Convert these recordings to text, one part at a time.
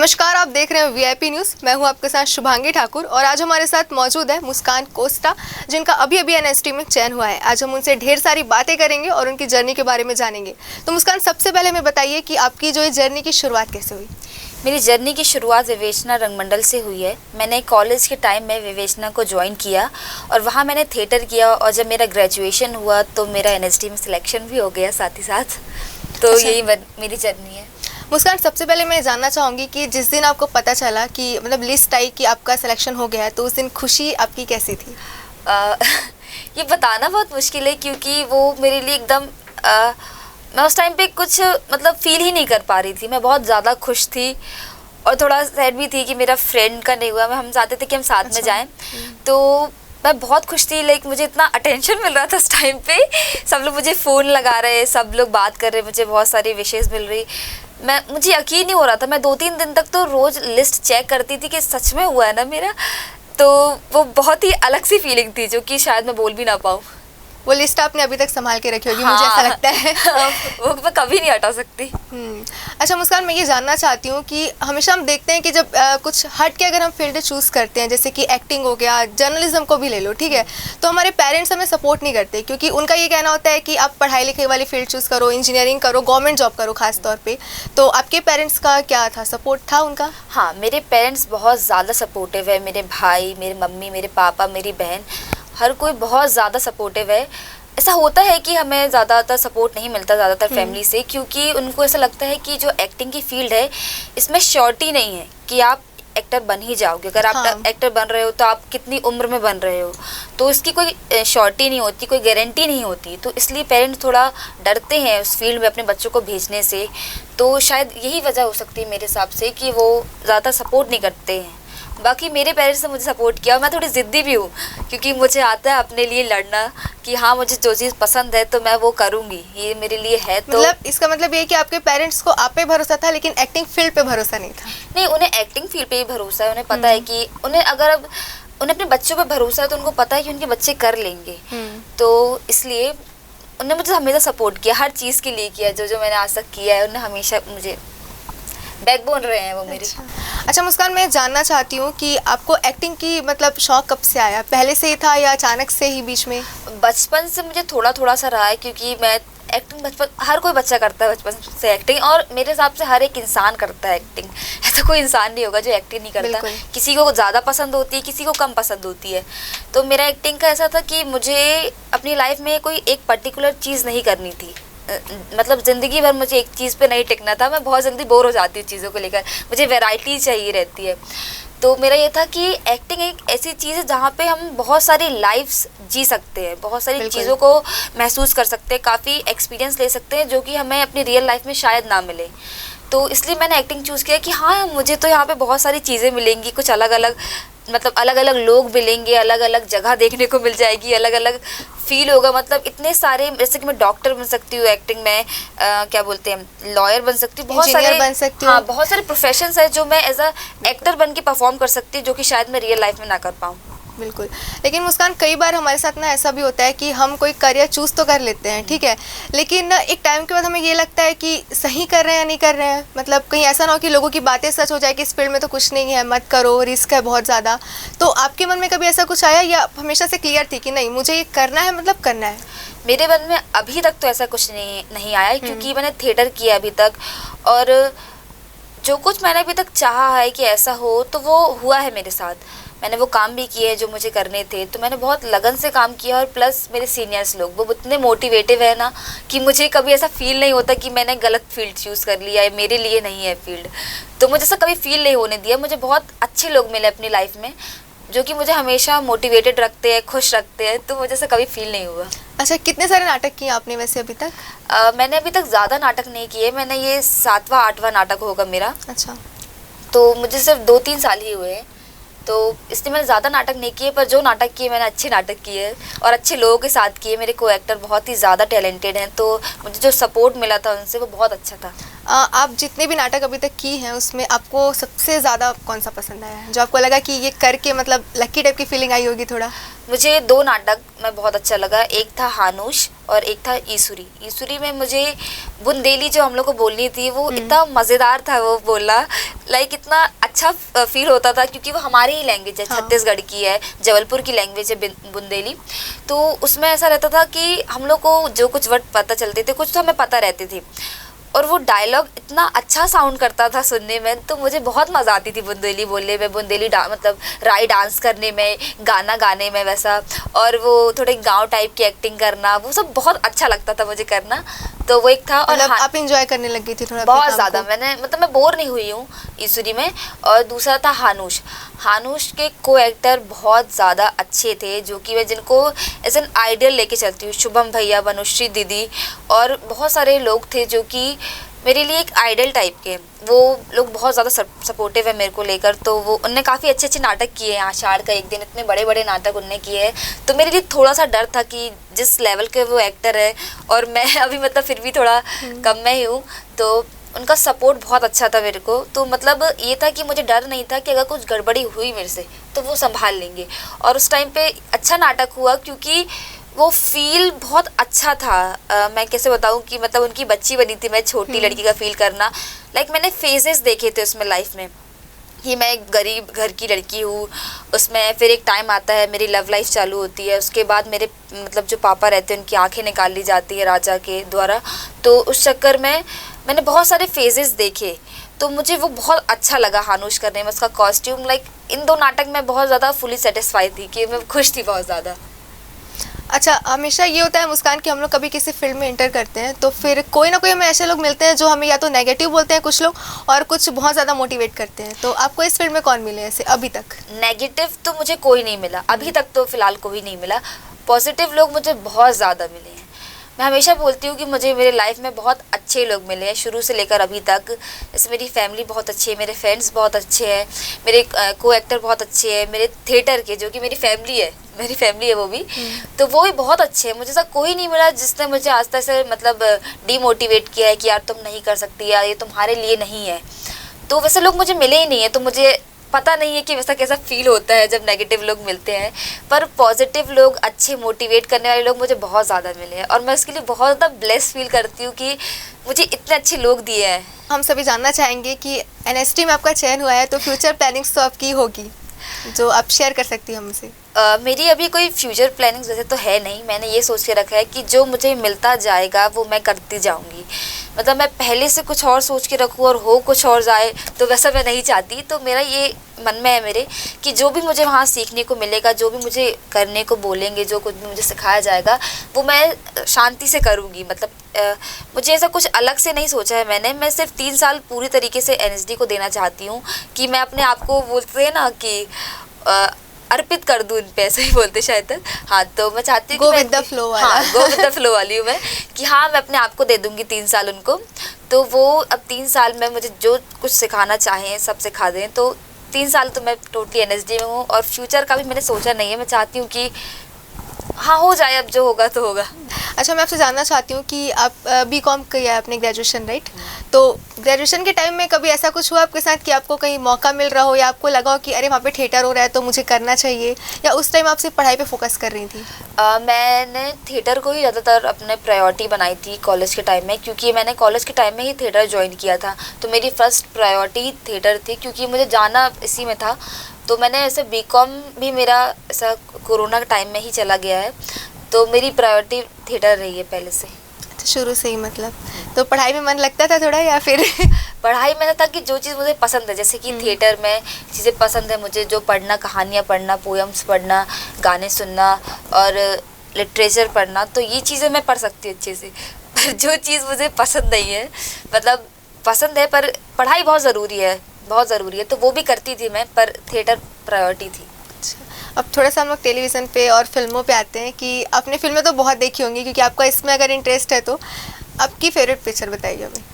नमस्कार, आप देख रहे हैं वीआईपी न्यूज़। मैं हूं आपके साथ शुभांगी ठाकुर और आज हमारे साथ मौजूद है मुस्कान कोस्टा, जिनका अभी अभी एनएसटी में चयन हुआ है। आज हम उनसे ढेर सारी बातें करेंगे और उनकी जर्नी के बारे में जानेंगे। तो मुस्कान, सबसे पहले हमें बताइए कि आपकी जो ये जर्नी की शुरुआत कैसे हुई? मेरी जर्नी की शुरुआत विवेचना रंगमंडल से हुई है। मैंने कॉलेज के टाइम में विवेचना को ज्वाइन किया और वहाँ मैंने थिएटर किया और जब मेरा ग्रेजुएशन हुआ तो मेरा एनएसडी में सिलेक्शन भी हो गया साथ ही साथ। तो यही मेरी जर्नी है। मुस्कान, सबसे पहले मैं जानना चाहूँगी कि जिस दिन आपको पता चला कि मतलब लिस्ट आई कि आपका सिलेक्शन हो गया है, तो उस दिन खुशी आपकी कैसी थी? ये बताना बहुत मुश्किल है क्योंकि वो मेरे लिए एकदम मैं उस टाइम पे कुछ मतलब फील ही नहीं कर पा रही थी। मैं बहुत ज़्यादा खुश थी और थोड़ा सैड भी थी कि मेरा फ्रेंड का नहीं हुआ। हम चाहते थे कि हम साथ में जाएं, तो मैं बहुत खुश थी। लाइक मुझे इतना अटेंशन मिल रहा था उस टाइम पे, सब लोग मुझे फ़ोन लगा रहे, सब लोग बात कर रहे, मुझे बहुत सारी विशेज़ मिल रही। मुझे यकीन नहीं हो रहा था। मैं 2-3 दिन तक तो रोज़ लिस्ट चेक करती थी कि सच में हुआ है ना मेरा। तो वो बहुत ही अलग सी फीलिंग थी जो कि शायद मैं बोल भी ना पाऊँ। वो लिस्ट आपने अभी तक संभाल के रखी होगी, मुझे ऐसा लगता है। वो मैं कभी नहीं हटा सकती। अच्छा मुस्कान, मैं ये जानना चाहती हूँ कि हमेशा हम देखते हैं कि जब कुछ हट के अगर हम फील्ड चूज़ करते हैं, जैसे कि एक्टिंग हो गया, जर्नलिज्म को भी ले लो, ठीक है, तो हमारे पेरेंट्स हमें सपोर्ट नहीं करते क्योंकि उनका ये कहना होता है कि आप पढ़ाई लिखाई वाली फील्ड चूज़ करो, इंजीनियरिंग करो, गवर्नमेंट जॉब करो खास तौर पर। तो आपके पेरेंट्स का क्या था, सपोर्ट था उनका? हाँ, मेरे पेरेंट्स बहुत ज़्यादा सपोर्टिव है। मेरे भाई, मेरी मम्मी, मेरे पापा, मेरी बहन, हर कोई बहुत ज़्यादा सपोर्टिव है। ऐसा होता है कि हमें ज़्यादातर सपोर्ट नहीं मिलता ज़्यादातर फैमिली से, क्योंकि उनको ऐसा लगता है कि जो एक्टिंग की फील्ड है इसमें श्योरिटी नहीं है कि आप एक्टर बन ही जाओगे। अगर आप एक्टर बन रहे हो तो आप कितनी उम्र में बन रहे हो, तो इसकी कोई श्योरिटी नहीं होती, कोई गारंटी नहीं होती। तो इसलिए पेरेंट्स थोड़ा डरते हैं उस फील्ड में अपने बच्चों को भेजने से। तो शायद यही वजह हो सकती है मेरे हिसाब से कि वो ज़्यादा सपोर्ट नहीं करते हैं। बाकी मेरे पेरेंट्स ने मुझे सपोर्ट किया और मैं थोड़ी ज़िद्दी भी हूँ क्योंकि मुझे आता है अपने लिए लड़ना कि हाँ, मुझे जो चीज़ पसंद है तो मैं वो करूँगी, ये मेरे लिए है। तो मतलब इसका मतलब ये कि आपके पेरेंट्स को आप पे भरोसा था लेकिन एक्टिंग फील्ड पे भरोसा नहीं था? नहीं, उन्हें एक्टिंग फील्ड पे ही भरोसा है। उन्हें पता है कि उन्हें अपने बच्चों पे भरोसा है तो उनको पता है कि उनके बच्चे कर लेंगे। तो इसलिए उन्होंने मुझे हमेशा सपोर्ट किया, हर चीज़ के लिए किया। जो मैंने आज तक किया है उन्हें हमेशा मुझे बैकबोन रहे हैं वो मेरी। अच्छा मुस्कान, मैं जानना चाहती हूँ कि आपको एक्टिंग की मतलब शौक कब से आया? पहले से ही था या अचानक से ही बीच में? बचपन से मुझे थोड़ा सा रहा है क्योंकि मैं एक्टिंग बचपन हर कोई बच्चा करता है बचपन से एक्टिंग, और मेरे हिसाब से हर एक इंसान करता है एक्टिंग। ऐसा कोई इंसान नहीं होगा जो एक्टिंग नहीं करता। किसी को ज़्यादा पसंद होती है, किसी को कम पसंद होती है। तो मेरा एक्टिंग का ऐसा था कि मुझे अपनी लाइफ में कोई एक पर्टिकुलर चीज़ नहीं करनी थी। मतलब ज़िंदगी भर मुझे एक चीज़ पे नहीं टिकना था। मैं बहुत जल्दी बोर हो जाती हूँ चीज़ों को लेकर, मुझे वैरायटी चाहिए रहती है। तो मेरा ये था कि एक्टिंग एक ऐसी चीज़ है जहाँ पे हम बहुत सारी लाइफ्स जी सकते हैं, बहुत सारी चीज़ों को महसूस कर सकते हैं, काफ़ी एक्सपीरियंस ले सकते हैं जो कि हमें अपनी रियल लाइफ में शायद ना मिले। तो इसलिए मैंने एक्टिंग चूज़ किया कि हाँ, मुझे तो यहाँ पे बहुत सारी चीज़ें मिलेंगी, कुछ अलग अलग मतलब अलग अलग लोग मिलेंगे, अलग अलग जगह देखने को मिल जाएगी, अलग अलग फील होगा। मतलब इतने सारे, जैसे कि मैं डॉक्टर बन सकती हूँ एक्टिंग में, क्या बोलते हैं, लॉयर बन सकती हूँ, बहुत सारे बन सकती हूँ। हाँ, बहुत सारे प्रोफेशंस है जो मैं एज अ एक्टर बन के परफॉर्म कर सकती हूँ, जो कि शायद मैं रियल लाइफ में ना कर पाऊँ। बिल्कुल। लेकिन मुस्कान, कई बार हमारे साथ ना ऐसा भी होता है कि हम कोई करियर चूज़ तो कर लेते हैं, ठीक है, लेकिन एक टाइम के बाद हमें ये लगता है कि सही कर रहे हैं या नहीं कर रहे हैं। मतलब कहीं ऐसा ना हो कि लोगों की बातें सच हो जाए कि इस फील्ड में तो कुछ नहीं है, मत करो, रिस्क है बहुत ज़्यादा। तो आपके मन में कभी ऐसा कुछ आया या हमेशा से क्लियर थी कि नहीं, मुझे ये करना है, मतलब करना है? मेरे मन में अभी तक तो ऐसा कुछ नहीं आया क्योंकि मैंने थिएटर किया अभी तक, और जो कुछ मैंने अभी तक चाहा है कि ऐसा हो तो वो हुआ है मेरे साथ। मैंने वो काम भी किए जो मुझे करने थे, तो मैंने बहुत लगन से काम किया। और प्लस मेरे सीनियर्स लोग वो इतने मोटिवेटिव है ना कि मुझे कभी ऐसा फील नहीं होता कि मैंने गलत फील्ड चूज़ कर लिया है, मेरे लिए नहीं है फील्ड। तो मुझे ऐसा कभी फील नहीं होने दिया। मुझे बहुत अच्छे लोग मिले अपनी लाइफ में जो कि मुझे हमेशा मोटिवेटेड रखते हैं, खुश रखते हैं। तो मुझे ऐसा कभी फील नहीं हुआ। अच्छा, कितने सारे नाटक किए आपने वैसे अभी तक? मैंने अभी तक ज़्यादा नाटक नहीं किए। मैंने ये 7वां 8वां नाटक होगा मेरा। अच्छा। तो मुझे सिर्फ 2-3 साल ही हुए हैं, तो इसलिए मैंने ज़्यादा नाटक नहीं किए, पर जो नाटक किए मैंने अच्छे नाटक किए और अच्छे लोगों के साथ किए। मेरे को एक्टर बहुत ही ज़्यादा टैलेंटेड हैं, तो मुझे जो सपोर्ट मिला था उनसे वो बहुत अच्छा था। आप जितने भी नाटक अभी तक की हैं उसमें आपको सबसे ज़्यादा कौन सा पसंद आया है, जो आपको लगा कि ये करके मतलब लकी टाइप की फीलिंग आई होगी थोड़ा? मुझे 2 नाटक में बहुत अच्छा लगा, एक था हानुश और एक था ईसुरी। ईसुरी में मुझे बुंदेली जो हम लोग को बोलनी थी वो इतना मज़ेदार था वो बोलना, लाइक इतना अच्छा फील होता था क्योंकि वो हमारी ही लैंग्वेज है, छत्तीसगढ़ की है, जबलपुर की लैंग्वेज है बुंदेली। तो उसमें ऐसा रहता था कि हम लोग को जो कुछ वर्ड पता चलते थे, कुछ तो हमें पता रहते थे, और वो डायलॉग इतना अच्छा साउंड करता था सुनने में, तो मुझे बहुत मज़ा आती थी बुंदेली बोलने में, बुंदेली मतलब राई डांस करने में, गाना गाने में वैसा, और वो थोड़े गांव टाइप की एक्टिंग करना, वो सब बहुत अच्छा लगता था मुझे करना। तो वो एक था। और मतलब आप एंजॉय करने लगी थी थोड़ा? बहुत ज़्यादा मैंने मतलब मैं बोर नहीं हुई हूँ ईसुरी में। और दूसरा था हानुश। हानुश के को एक्टर बहुत ज़्यादा अच्छे थे, जो कि मैं जिनको एज एन आइडियल लेके चलती हूँ, शुभम भैया, वनुश्री दीदी, और बहुत सारे लोग थे जो कि मेरे लिए एक आइडल टाइप के। वो लोग बहुत ज़्यादा सपोर्टिव है मेरे को लेकर। तो वो उनने काफ़ी अच्छे अच्छे नाटक किए हैं, आषाढ़ का एक दिन, इतने बड़े बड़े नाटक उनने किए हैं। तो मेरे लिए थोड़ा सा डर था कि जिस लेवल के वो एक्टर है और मैं अभी मतलब फिर भी थोड़ा कम में ही हूँ, तो उनका सपोर्ट बहुत अच्छा था मेरे को। तो मतलब ये था कि मुझे डर नहीं था कि अगर कुछ गड़बड़ी हुई मेरे से तो वो संभाल लेंगे। और उस टाइम पे अच्छा नाटक हुआ क्योंकि वो फील बहुत अच्छा था। मैं कैसे बताऊँ कि मतलब उनकी बच्ची बनी थी मैं, छोटी लड़की का फील करना, लाइक मैंने फेजेस देखे थे उसमें लाइफ में कि मैं एक गरीब घर की लड़की हूँ, उसमें फिर एक टाइम आता है मेरी लव लाइफ चालू होती है, उसके बाद मेरे मतलब जो पापा रहते हैं उनकी आंखें निकाल ली जाती है राजा के द्वारा। तो उस चक्कर में मैंने बहुत सारे फेजेस देखे, तो मुझे वो बहुत अच्छा लगा हानुश करने में। उसका कॉस्ट्यूम, लाइक इन 2 नाटक में बहुत ज़्यादा फुली सेटिस्फाइड थी कि मैं खुश थी बहुत ज़्यादा। अच्छा, हमेशा ये होता है मुस्कान कि हम लोग कभी किसी फील्ड में एंटर करते हैं तो फिर कोई ना कोई हमें ऐसे लोग मिलते हैं जो हमें या तो नेगेटिव बोलते हैं कुछ लोग, और कुछ बहुत ज़्यादा मोटिवेट करते हैं। तो आपको इस फील्ड में कौन मिले ऐसे अभी तक? नेगेटिव तो मुझे कोई नहीं मिला अभी तक, तो फिलहाल कोई नहीं मिला। पॉजिटिव लोग मुझे बहुत ज़्यादा मिले हैं। मैं हमेशा बोलती हूँ कि मुझे मेरे लाइफ में बहुत अच्छे लोग मिले हैं शुरू से लेकर अभी तक। जैसे मेरी फैमिली बहुत अच्छी है, मेरे फ्रेंड्स बहुत अच्छे हैं, मेरे को एक्टर बहुत अच्छे हैं, मेरे थिएटर के जो कि मेरी फैमिली है वो भी, तो वो भी बहुत अच्छे हैं। मुझे ऐसा कोई नहीं मिला जिसने मुझे आज तक से मतलब डीमोटिवेट किया है कि यार तुम नहीं कर सकती, यार ये तुम्हारे लिए नहीं है। तो वैसे लोग मुझे मिले ही नहीं है, तो मुझे पता नहीं है कि वैसा कैसा फील होता है जब नेगेटिव लोग मिलते हैं। पर पॉजिटिव लोग, अच्छे मोटिवेट करने वाले लोग मुझे बहुत ज़्यादा मिले हैं, और मैं उसके लिए बहुत ज़्यादा ब्लेस फील करती हूँ कि मुझे इतने अच्छे लोग दिए हैं। हम सभी जानना चाहेंगे कि एनएसटी में आपका चयन हुआ है, तो फ्यूचर प्लानिंग्स तो आपकी होगी जो आप शेयर कर सकती हैं हमसे। मेरी अभी कोई फ्यूचर प्लानिंग्स वैसे तो है नहीं। मैंने ये सोच के रखा है कि जो मुझे मिलता जाएगा वो मैं करती जाऊंगी। मतलब मैं पहले से कुछ और सोच के रखूँ और हो कुछ और जाए, तो वैसा मैं नहीं चाहती। तो मेरा ये मन में है मेरे कि जो भी मुझे वहाँ सीखने को मिलेगा, जो भी मुझे करने को बोलेंगे, जो कुछ भी मुझे सिखाया जाएगा, वो मैं शांति से करूँगी। मतलब मुझे ऐसा कुछ अलग से नहीं सोचा है मैंने। मैं सिर्फ 3 साल पूरी तरीके से एनएसडी को देना चाहती हूँ कि मैं अपने आप को, बोलते हैं ना कि अर्पित कर दूँ इन पे, ऐसे ही बोलते शायद। हाँ, तो मैं चाहती हूँ गो विद द फ्लो वाला। हाँ, गो विद द फ्लो वाली हूँ मैं, कि हाँ मैं अपने आप को दे दूँगी 3 साल उनको। तो वो अब 3 साल में मुझे जो कुछ सिखाना चाहें सब सिखा दें। तो 3 साल तो मैं टोटली एनएसडी में हूँ, और फ्यूचर का भी मैंने सोचा नहीं है। मैं चाहती हूँ कि हाँ हो जाए, अब जो होगा तो होगा। अच्छा, मैं आपसे जानना चाहती हूँ कि आप बीकॉम किया है आपने, ग्रेजुएशन, राइट? तो ग्रेजुएशन के टाइम में कभी ऐसा कुछ हुआ आपके साथ कि आपको कहीं मौका मिल रहा हो या आपको लगा हो कि अरे वहाँ पे थिएटर हो रहा है तो मुझे करना चाहिए, या उस टाइम आप सिर्फ पढ़ाई पे फोकस कर रही थी? मैंने थिएटर को ही ज़्यादातर अपने प्रायोरिटी बनाई थी कॉलेज के टाइम में, क्योंकि मैंने कॉलेज के टाइम में ही थिएटर ज्वाइन किया था। तो मेरी फर्स्ट प्रायोरिटी थिएटर थी, क्योंकि मुझे जाना इसी में था। तो मैंने ऐसे बीकॉम भी मेरा ऐसा कोरोना के टाइम में ही चला गया है, तो मेरी प्रायोरिटी थिएटर रही है पहले से। तो शुरू से ही मतलब तो पढ़ाई में मन लगता था थोड़ा, या फिर? पढ़ाई में था कि जो चीज़ मुझे पसंद है, जैसे कि थिएटर में चीज़ें पसंद है मुझे, जो पढ़ना, कहानियाँ पढ़ना, पोएम्स पढ़ना, गाने सुनना और लिटरेचर पढ़ना, तो ये चीज़ें मैं पढ़ सकती हूँ अच्छे से। पर जो चीज़ मुझे पसंद नहीं है, मतलब पसंद है पर पढ़ाई बहुत ज़रूरी है, बहुत ज़रूरी है, तो वो भी करती थी मैं, पर थिएटर प्रायोरिटी थी। अब थोड़ा सा हम लोग टेलीविज़न पे और फिल्मों पे आते हैं कि आपने फिल्में तो बहुत देखी होंगी, क्योंकि आपका इसमें अगर इंटरेस्ट है, तो आपकी फेवरेट पिक्चर बताइए हमें।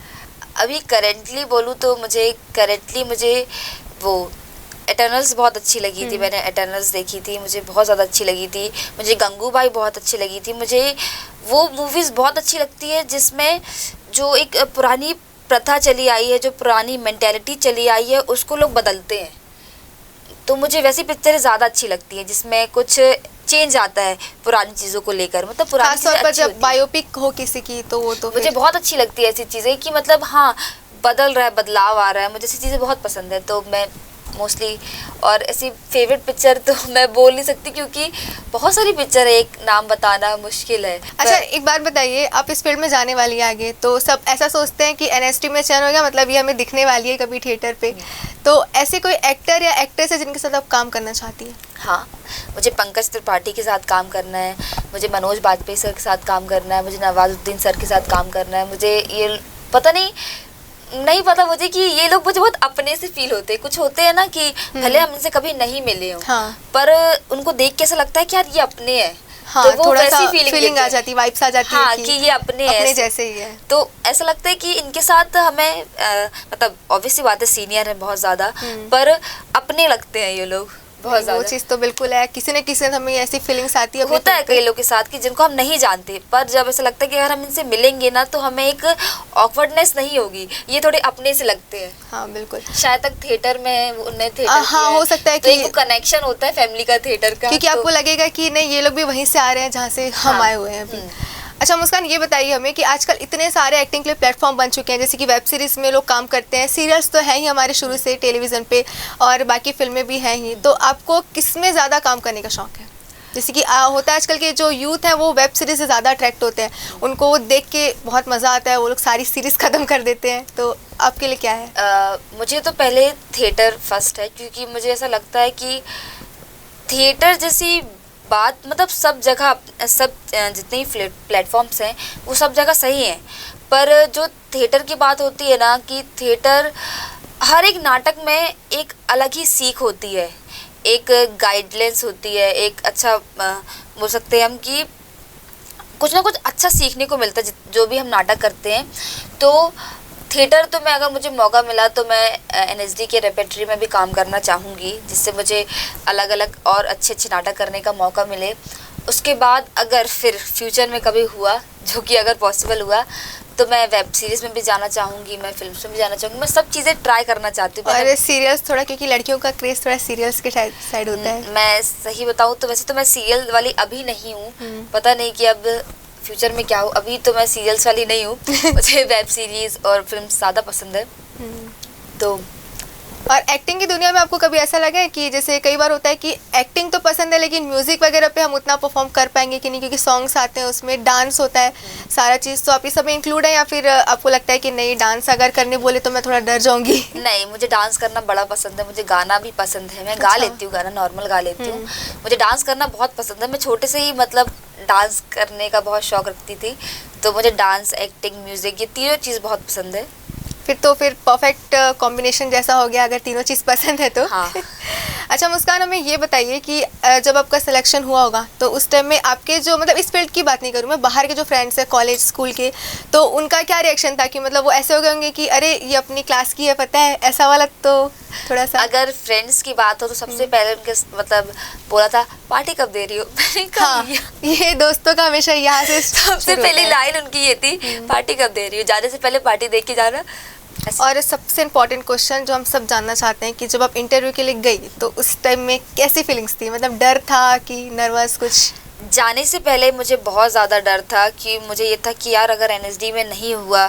अभी करेंटली बोलूँ तो मुझे वो एटर्नल्स बहुत अच्छी लगी थी। मैंने एटर्नल्स देखी थी, मुझे बहुत ज़्यादा अच्छी लगी थी। मुझे गंगूबाई बहुत अच्छी लगी थी। मुझे वो मूवीज़ बहुत अच्छी लगती है जिसमें जो एक पुरानी प्रथा चली आई है, जो पुरानी मेंटेलिटी चली आई है, उसको लोग बदलते हैं। तो मुझे वैसी पिक्चरें ज़्यादा अच्छी लगती हैं जिसमें कुछ चेंज आता है पुरानी चीज़ों को लेकर, मतलब पुरानी खास तौर चीज़ें पर अच्छी जब होती हैं। बायोपिक हो किसी की तो वो तो मुझे फिर बहुत अच्छी लगती है ऐसी चीज़ें कि मतलब हाँ, बदल रहा है, बदलाव आ रहा है, मुझे ऐसी चीज़ें बहुत पसंद है। तो मैं मोस्टली, और ऐसी फेवरेट पिक्चर तो मैं बोल नहीं सकती क्योंकि बहुत सारी पिक्चर है, एक नाम बताना मुश्किल है। अच्छा, एक बात बताइए, आप इस फील्ड में जाने वाली है आगे, तो सब ऐसा सोचते हैं कि एनएसटी में चयन हो गया मतलब ये हमें दिखने वाली है कभी थिएटर पे, तो ऐसे कोई एक्टर या एक्ट्रेस है जिनके साथ आप काम करना चाहती हैं? हाँ, मुझे पंकज त्रिपाठी के साथ काम करना है, मुझे मनोज बाजपेयी सर के साथ काम करना है, मुझे नवाजुद्दीन सर के साथ काम करना है। मुझे ये पता नहीं पता मुझे कि ये लोग मुझे बहुत अपने से फील होते हैं। कुछ होते हैं ना कि भले हम इनसे कभी नहीं मिले हों, हाँ। पर उनको देख के ऐसा लगता है कि यार ये अपने हैं। हाँ, तो वो थोड़ा वैसी सा फीलिंग आ जाती, वाइब्स आ जाती हाँ, है कि ये अपने हैं, जैसे ही है। तो ऐसा लगता है कि इनके साथ हमें मतलब ऑब्वियसली बात है, सीनियर है बहुत ज़्यादा, पर अपने लगते हैं ये लोग बहुत वो ज़्यादा। चीज़ तो बिल्कुल है, किसी न किसी से हमें ऐसी फीलिंग्स आती है। होता है कई लोग के साथ कि जिनको हम नहीं जानते, पर जब ऐसा लगता है कि अगर हम इनसे मिलेंगे ना तो हमें एक ऑकवर्डनेस नहीं होगी, ये थोड़े अपने से लगते हैं। हाँ बिल्कुल, शायद तक थिएटर में उन्हें थिएटर हाँ हो सकता है तो कि एक कनेक्शन होता है फैमिली का थिएटर का, क्योंकि आपको लगेगा कि नहीं ये लोग भी वहीं से आ रहे हैं जहाँ से हम हाँ, आए हुए हैं अभी। अच्छा मुस्कान, ये बताइए हमें कि आजकल इतने सारे एक्टिंग के लिए प्लेटफॉर्म बन चुके हैं, जैसे कि वेब सीरीज़ में लोग काम करते हैं, सीरियल्स तो है ही हमारे शुरू से टेलीविज़न पे, और बाकी फिल्में भी हैं ही, तो आपको किस में ज़्यादा काम करने का शौक़ है? जैसे कि होता है आजकल के जो यूथ हैं वो वेब सीरीज़ से ज़्यादा अट्रैक्ट होते हैं, उनको वो देख के बहुत मज़ा आता है, वो लोग सारी सीरीज़ ख़त्म कर देते हैं, तो आपके लिए क्या है? मुझे तो पहले थिएटर फर्स्ट है, क्योंकि मुझे ऐसा लगता है कि थिएटर जैसी बात मतलब सब जगह, सब जितने ही प्लेटफॉर्म्स हैं वो सब जगह सही हैं, पर जो थिएटर की बात होती है ना, कि थिएटर हर एक नाटक में एक अलग ही सीख होती है, एक गाइडलाइंस होती है, एक अच्छा बोल सकते हैं हम कि कुछ ना कुछ अच्छा सीखने को मिलता है जो भी हम नाटक करते हैं। तो थिएटर तो मैं, अगर मुझे मौका मिला तो मैं एनएसडी के रेपेट्री में भी काम करना चाहूँगी, जिससे मुझे अलग अलग और अच्छे अच्छे नाटक करने का मौका मिले। उसके बाद अगर फिर फ्यूचर में कभी हुआ, जो कि अगर पॉसिबल हुआ, तो मैं वेब सीरीज़ में भी जाना चाहूँगी, मैं फिल्म्स में भी जाना चाहूँगी, मैं सब चीज़ें ट्राई करना चाहती हूँ। और सीरियल्स थोड़ा, क्योंकि लड़कियों का क्रेज़ थोड़ा सीरियल्स के साइड होता है। मैं सही बताऊँ तो वैसे तो मैं सीरियल वाली अभी नहीं हूँ, पता नहीं कि अब फ्यूचर में क्या हो। अभी तो मैं सीरियल्स वाली नहीं हूँ, मुझे वेब सीरीज़ और फिल्म ज़्यादा पसंद है। तो और एक्टिंग की दुनिया में आपको कभी ऐसा लगा है कि जैसे कई बार होता है कि एक्टिंग तो पसंद है लेकिन म्यूज़िक वगैरह पे हम उतना परफॉर्म कर पाएंगे कि नहीं, क्योंकि सॉन्ग्स आते हैं, उसमें डांस होता है, सारा चीज़, तो आप ये सब इंक्लूड है, या फिर आपको लगता है कि नहीं डांस अगर करने बोले तो मैं थोड़ा डर जाऊँगी? नहीं, मुझे डांस करना बड़ा पसंद है, मुझे गाना भी पसंद है, मैं गा लेती हूँ, गाना नॉर्मल गा लेती हूँ। मुझे डांस करना बहुत पसंद है, मैं छोटे से ही मतलब डांस करने का बहुत शौक़ रखती थी, तो मुझे डांस, एक्टिंग, म्यूज़िक, ये तीनों चीज़ बहुत पसंद है। फिर परफेक्ट कॉम्बिनेशन जैसा हो गया अगर तीनों चीज़ पसंद है तो। हाँ। अच्छा मुस्कान, हमें ये बताइए कि जब आपका सिलेक्शन हुआ होगा तो उस टाइम में आपके जो, मतलब इस फील्ड की बात नहीं करूँ मैं, बाहर के जो फ्रेंड्स हैं कॉलेज स्कूल के, तो उनका क्या रिएक्शन था? कि मतलब वो ऐसे हो गए होंगे कि अरे ये अपनी क्लास की है पता है, ऐसा वाला? तो थोड़ा सा अगर फ्रेंड्स की बात हो तो सबसे पहले उनके मतलब बोला था पार्टी कब दे रही हो, मैंने कहा हाँ, ये दोस्तों का हमेशा यहाँ से सबसे पहली लाइन उनकी ये थी, पार्टी कब दे रही हो, जाने से पहले पार्टी दे के जाना। और सबसे इम्पोर्टेंट क्वेश्चन जो हम सब जानना चाहते हैं कि जब आप इंटरव्यू के लिए गई तो उस टाइम में कैसी फीलिंग्स थी? मतलब डर था कि नर्वस कुछ? जाने से पहले मुझे बहुत ज़्यादा डर था कि मुझे ये था कि यार अगर एनएसडी में नहीं हुआ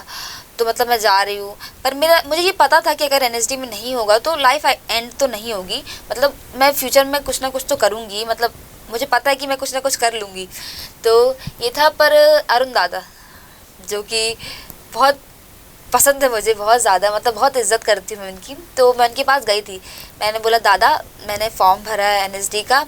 तो मतलब मैं जा रही हूँ, पर मुझे ये पता था कि अगर एनएसडी में नहीं होगा तो लाइफ एंड तो नहीं होगी, मतलब मैं फ्यूचर में कुछ ना कुछ तो करूँगी, मतलब मुझे पता है कि मैं कुछ ना कुछ कर लूँगी, तो ये था। पर अरुण दादा जो कि बहुत पसंद है मुझे बहुत ज़्यादा, मतलब बहुत इज्जत करती हूँ मैं उनकी, तो मैं उनके पास गई थी, मैंने बोला दादा मैंने फॉर्म भरा है एनएसडी का,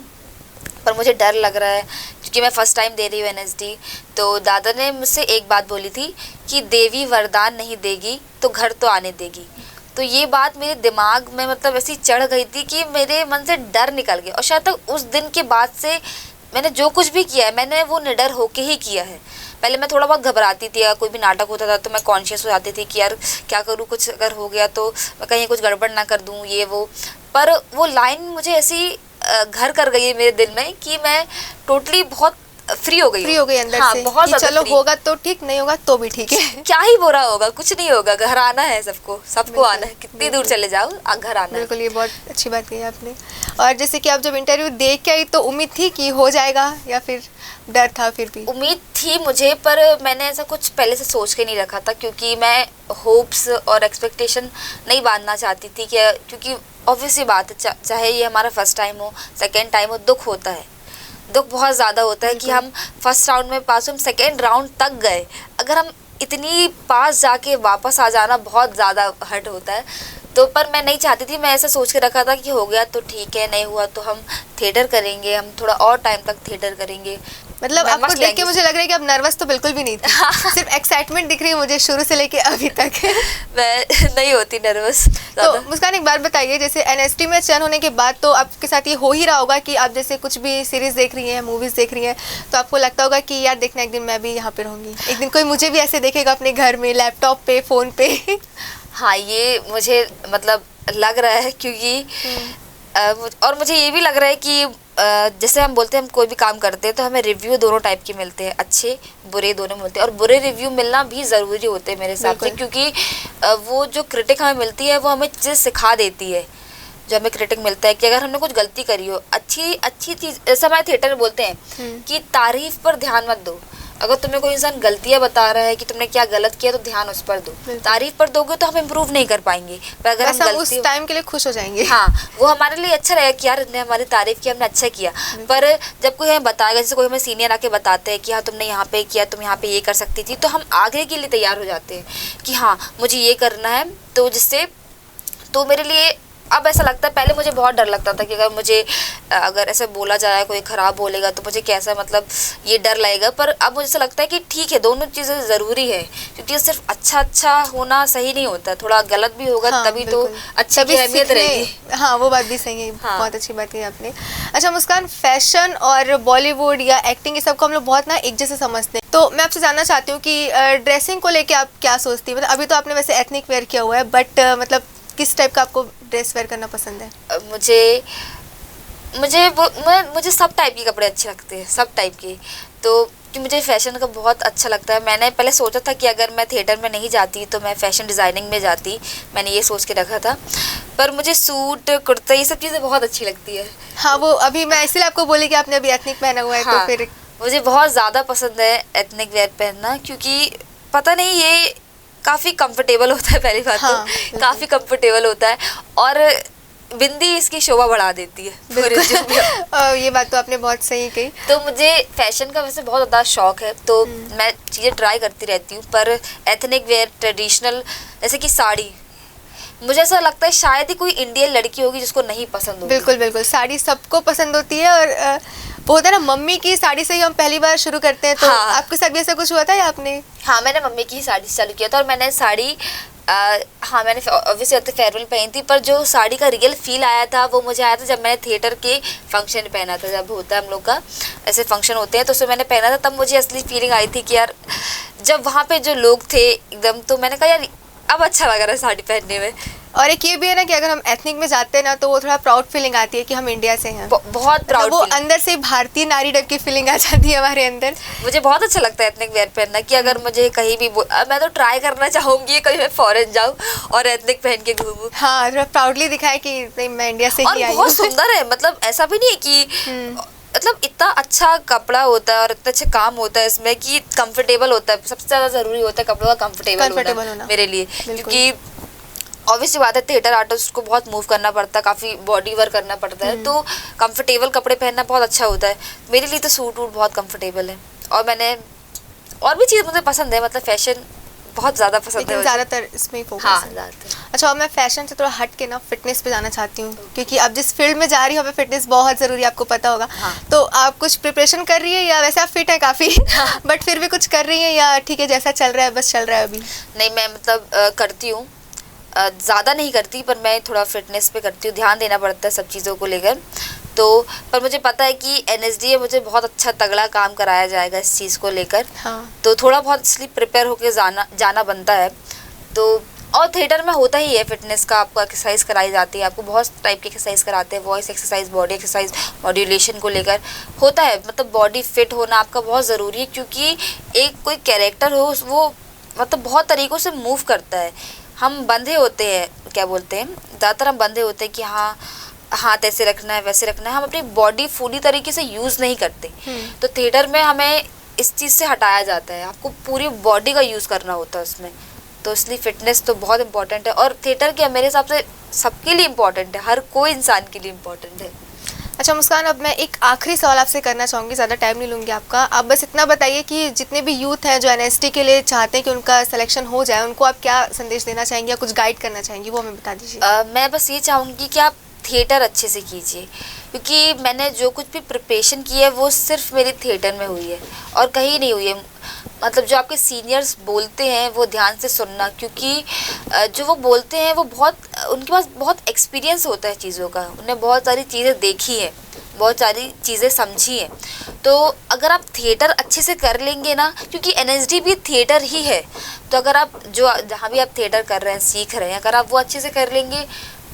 पर मुझे डर लग रहा है क्योंकि मैं फ़र्स्ट टाइम दे रही हूँ एनएसडी। तो दादा ने मुझसे एक बात बोली थी कि देवी वरदान नहीं देगी तो घर तो आने देगी। तो ये बात मेरे दिमाग में मतलब ऐसी चढ़ गई थी कि मेरे मन से डर निकल गया, और शायद तक उस दिन के बाद से मैंने जो कुछ भी किया है मैंने वो निडर होके ही किया है। पहले मैं थोड़ा बहुत घबराती थी, या कोई भी नाटक होता था तो मैं कॉन्शियस हो जाती थी कि यार क्या करूँ, कुछ अगर हो गया तो मैं कहीं कुछ गड़बड़ ना कर दूँ ये वो, पर वो लाइन मुझे ऐसी घर कर गई है मेरे दिल में कि मैं टोटली बहुत फ्री हो गई अंदर हाँ, से बहुत कि चलो free। होगा तो ठीक, नहीं होगा तो भी ठीक है। क्या ही बुरा होगा, कुछ नहीं होगा, घर आना है सबको आना है, कितनी दूर चले जाओ घर आना है। बिल्कुल, ये बहुत अच्छी बात कही आपने। और जैसे कि आप जब इंटरव्यू देख के आई तो उम्मीद थी कि हो जाएगा या फिर डर था? फिर भी उम्मीद थी मुझे, पर मैंने ऐसा कुछ पहले से सोच के नहीं रखा था, क्योंकि मैं होप्स और एक्सपेक्टेशन नहीं बांधना चाहती थी कि क्योंकि ऑब्वियस सी बात है, चाहे ये हमारा फर्स्ट टाइम हो, सेकेंड टाइम हो, दुख होता है, दुख बहुत ज़्यादा होता है कि हम फर्स्ट राउंड में पास, हम सेकेंड राउंड तक गए, अगर हम इतनी पास जाके वापस आ जाना बहुत ज़्यादा हर्ट होता है। तो पर मैं नहीं चाहती थी, मैं ऐसा सोच के रखा था कि हो गया तो ठीक है, नहीं हुआ तो हम थिएटर करेंगे, हम थोड़ा और टाइम तक थिएटर करेंगे। मतलब आपको देख के मुझे लग रहा है कि आप नर्वस तो बिल्कुल भी नहीं थी। सिर्फ एक्साइटमेंट दिख रही है मुझे शुरू से लेके अभी तक। मैं नहीं होती नर्वस। तो मुस्कान, एक बात बताइए, जैसे एनएसटी में चयन होने के बाद तो आपके साथ ये हो ही रहा होगा कि आप जैसे कुछ भी सीरीज देख रही हैं, मूवीज देख रही हैं, तो आपको लगता होगा कि यार देखना एक दिन मैं भी यहाँ पे रहूँगी, एक दिन कोई मुझे भी ऐसे देखेगा अपने घर में, लैपटॉप पे, फ़ोन पे। हाँ, ये मुझे मतलब लग रहा है, क्योंकि और मुझे ये भी लग रहा है कि जैसे हम बोलते हैं, हम कोई भी काम करते हैं तो हमें रिव्यू दोनों टाइप के मिलते हैं, अच्छे बुरे दोनों मिलते हैं, और बुरे रिव्यू मिलना भी ज़रूरी होते हैं मेरे हिसाब से, क्योंकि वो जो क्रिटिक हमें मिलती है वो हमें चीज़ सिखा देती है। जो हमें क्रिटिक मिलता है कि अगर हमने कुछ गलती करी हो, अच्छी चीज़, जैसे हमारे थिएटर में बोलते हैं कि तारीफ पर ध्यान मत दो, अगर तुम्हें कोई इंसान गलतियां बता रहा है कि तुमने क्या गलत किया तो ध्यान उस पर दो, तारीफ पर दोगे तो हम इम्प्रूव नहीं कर पाएंगे, पर अगर हम उस टाइम के लिए खुश हो जाएंगे। हाँ, वो हमारे लिए अच्छा रहेगा कि यार ने हमारी तारीफ की, हमने अच्छा किया। पर जब कोई हमें बताएगा, जैसे कोई हमें सीनियर आके बताते हैं कि हाँ तुमने यहाँ पे किया, तुम यहाँ पे ये कर सकती थी, तो हम आगे के लिए तैयार हो जाते हैं कि हाँ मुझे ये करना है, तो जिससे तो मेरे लिए अब ऐसा लगता है, पहले मुझे बहुत डर लगता था कि अगर ऐसे बोला जाए, कोई ख़राब बोलेगा तो मुझे कैसा, मतलब ये डर लगेगा, पर अब मुझे ऐसा लगता है कि ठीक है, दोनों चीज़ें ज़रूरी है, क्योंकि सिर्फ अच्छा होना सही नहीं होता, थोड़ा गलत भी होगा। हाँ, तभी तो अच्छी की अहमियत रहेगी। हाँ, वो बात भी सही है। हाँ। बहुत अच्छी बात कही आपने। अच्छा मुस्कान, फैशन और बॉलीवुड या एक्टिंग, ये सबको हम लोग बहुत ना एक जैसे समझते हैं, तो मैं आपसे जानना चाहती हूँ कि ड्रेसिंग को लेके आप क्या सोचती हैं? मतलब अभी तो आपने वैसे एथनिक वेयर किया हुआ है, बट मतलब किस टाइप का आपको ड्रेस वेयर करना पसंद है? मुझे सब टाइप के कपड़े अच्छे लगते हैं, सब टाइप के, तो कि मुझे फ़ैशन का बहुत अच्छा लगता है। मैंने पहले सोचा था कि अगर मैं थिएटर में नहीं जाती तो मैं फ़ैशन डिज़ाइनिंग में जाती, मैंने ये सोच के रखा था, पर मुझे सूट, कुर्ता, ये सब चीज़ें बहुत अच्छी लगती है। हाँ, वो अभी मैं इसलिए आपको बोली कि आपने अभी एथनिक पहना हुआ है। हाँ, तो फिर मुझे बहुत ज़्यादा पसंद है एथनिक वेयर पहनना, क्योंकि पता नहीं, ये काफ़ी कंफर्टेबल होता है, पहली बात। हाँ, तो काफ़ी कंफर्टेबल होता है, और बिंदी इसकी शोभा बढ़ा देती है पूरे। ये बात तो आपने बहुत सही कही। तो मुझे फैशन का वैसे बहुत ज़्यादा शौक है, तो मैं चीज़ें ट्राई करती रहती हूँ, पर एथनिक वेयर, ट्रेडिशनल, जैसे कि साड़ी, मुझे ऐसा लगता है शायद ही कोई इंडियन लड़की होगी जिसको नहीं पसंद होगी। बिल्कुल बिल्कुल, साड़ी सबको पसंद होती है, और वो होता है ना, मम्मी की साड़ी से ही हम पहली बार शुरू करते हैं। तो हाँ, आपके साथ भी ऐसा कुछ हुआ था या आपने? हाँ, मैंने मम्मी की साड़ी से चालू किया था, और मैंने साड़ी हाँ, मैंने ऑब्वियसली फेयरवेल पहनी थी, पर जो साड़ी का रियल फील आया था वो मुझे आया था जब मैंने थिएटर के फंक्शन पहना था। जब होता है हम लोग का ऐसे फंक्शन होते हैं, तो उसमें मैंने पहना था, तब मुझे असली फीलिंग आई थी कि यार, जब वहाँ पे जो लोग थे एकदम, तो मैंने कहा यार अब अच्छा लग रहा है साड़ी पहनने में। और एक ये भी है ना कि अगर हम एथनिक में जाते हैं ना, तो वो थोड़ा प्राउड फीलिंग आती है कि हम इंडिया से हैं, बहुत प्राउड, वो अंदर से भारतीय नारी टाइप की फीलिंग आ जाती है हमारे अंदर। मुझे बहुत अच्छा लगता है एथनिक वेयर पहनना, कि अगर मुझे कहीं भी मैं तो ट्राई करना चाहूंगी कहीं मैं फॉरेन जाऊँ और एथनिक पहन के घूमूं। हाँ, थोड़ा प्राउडली दिखाए कि नहीं, मैं इंडिया से ही आई हूँ। बहुत सुंदर है, मतलब ऐसा भी नहीं है कि मतलब इतना अच्छा कपड़ा होता है और इतना अच्छा काम होता है इसमें कि कंफर्टेबल होता है। सबसे ज़्यादा ज़रूरी होता है कपड़ों का कंफर्टेबल होना मेरे लिए, क्योंकि ऑब्वियसली बात है, थिएटर आर्टिस्ट को बहुत मूव करना पड़ता है, काफ़ी बॉडी वर्क करना पड़ता है, तो कंफर्टेबल कपड़े पहनना बहुत अच्छा होता है। मेरे लिए तो सूट वूट बहुत कंफर्टेबल है, और मैंने और भी चीज़ मुझे पसंद है, मतलब फैशन बहुत ज़्यादा पसंद है, ज़्यादातर इसमें फोकस। हाँ, ज़्यादातर। अच्छा, और मैं फैशन से थोड़ा हट के ना फिटनेस पे जाना चाहती हूँ, क्योंकि आप जिस फील्ड में जा रही हो, फिटनेस बहुत ज़रूरी है, आपको पता होगा। हाँ। तो आप कुछ प्रिपरेशन कर रही है, या वैसे आप फिट है काफ़ी, बट फिर भी कुछ कर रही है, या ठीक है जैसा चल रहा है बस चल रहा है अभी? नहीं, मैं मतलब करती हूँ, ज़्यादा नहीं करती, पर मैं थोड़ा फिटनेस पे करती हूँ, ध्यान देना पड़ता है सब चीज़ों को लेकर। तो पर मुझे पता है कि एनएसडी मुझे बहुत अच्छा तगड़ा काम कराया जाएगा इस चीज़ को लेकर। हाँ। तो थोड़ा बहुत इसलिए प्रिपेयर होके जाना बनता है। तो और थिएटर में होता ही है फिटनेस का, आपको एक्सरसाइज कराई जाती है, आपको बहुत टाइप की एक्सरसाइज कराते हैं, voice exercise, body exercise, modulation को लेकर होता है। मतलब बॉडी फिट होना आपका बहुत ज़रूरी है, क्योंकि एक कोई कैरेक्टर हो वो मतलब बहुत तरीक़ों से मूव करता है। हम बंधे होते हैं, क्या बोलते हैं, ज़्यादातर हम बंधे होते हैं कि हाँ हाथ ऐसे रखना है वैसे रखना है, हम अपनी बॉडी पूरी तरीके से यूज़ नहीं करते। तो थिएटर में हमें इस चीज़ से हटाया जाता है, आपको पूरी बॉडी का यूज़ करना होता है उसमें। तो इसलिए फिटनेस तो बहुत इंपॉर्टेंट है, और थिएटर क्या मेरे हिसाब से सबके लिए इम्पॉर्टेंट है, हर कोई इंसान के लिए इम्पॉर्टेंट है। अच्छा मुस्कान, अब मैं एक आखिरी सवाल आपसे करना चाहूँगी, ज़्यादा टाइम नहीं लूँगी आपका। आप बस इतना बताइए कि जितने भी यूथ हैं जो एनएसटी के लिए चाहते हैं कि उनका सिलेक्शन हो जाए, उनको आप क्या संदेश देना चाहेंगे या कुछ गाइड करना चाहेंगी, वो हमें बता दीजिए। मैं बस ये चाहूँगी कि आप थिएटर अच्छे से कीजिए, क्योंकि मैंने जो कुछ भी प्रिपरेशन की है वो सिर्फ मेरी थिएटर में हुई है और कहीं नहीं हुई है। मतलब जो आपके सीनियर्स बोलते हैं वो ध्यान से सुनना, क्योंकि जो वो बोलते हैं वो बहुत, उनके पास बहुत एक्सपीरियंस होता है चीज़ों का, उन्हें बहुत सारी चीज़ें देखी हैं, बहुत सारी चीज़ें समझी हैं। तो अगर आप थिएटर अच्छे से कर लेंगे ना, क्योंकि एनएसडी भी थिएटर ही है, तो अगर आप जो जहाँ भी आप थिएटर कर रहे हैं, सीख रहे हैं, अगर आप वो अच्छे से कर लेंगे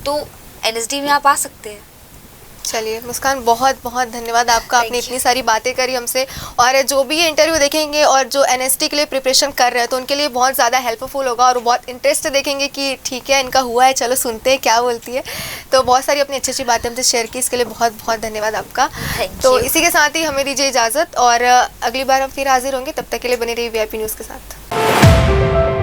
तो एनएसडी में आप आ सकते हैं। चलिए मुस्कान, बहुत बहुत धन्यवाद आपका, आपने इतनी सारी बातें करी हमसे, और जो भी ये इंटरव्यू देखेंगे और जो एनएसटी के लिए प्रिपरेशन कर रहे हैं तो उनके लिए बहुत ज़्यादा हेल्पफुल होगा, और वो बहुत इंटरेस्ट से देखेंगे कि ठीक है इनका हुआ है, चलो सुनते हैं क्या बोलती है। तो बहुत सारी अपनी अच्छी अच्छी बातें हमसे शेयर की, इसके लिए बहुत बहुत धन्यवाद आपका। तो इसी के साथ ही हमें दीजिए इजाज़त, और अगली बार हम फिर हाजिर होंगे, तब तक के लिए बने रहिए VIP न्यूज़ के साथ।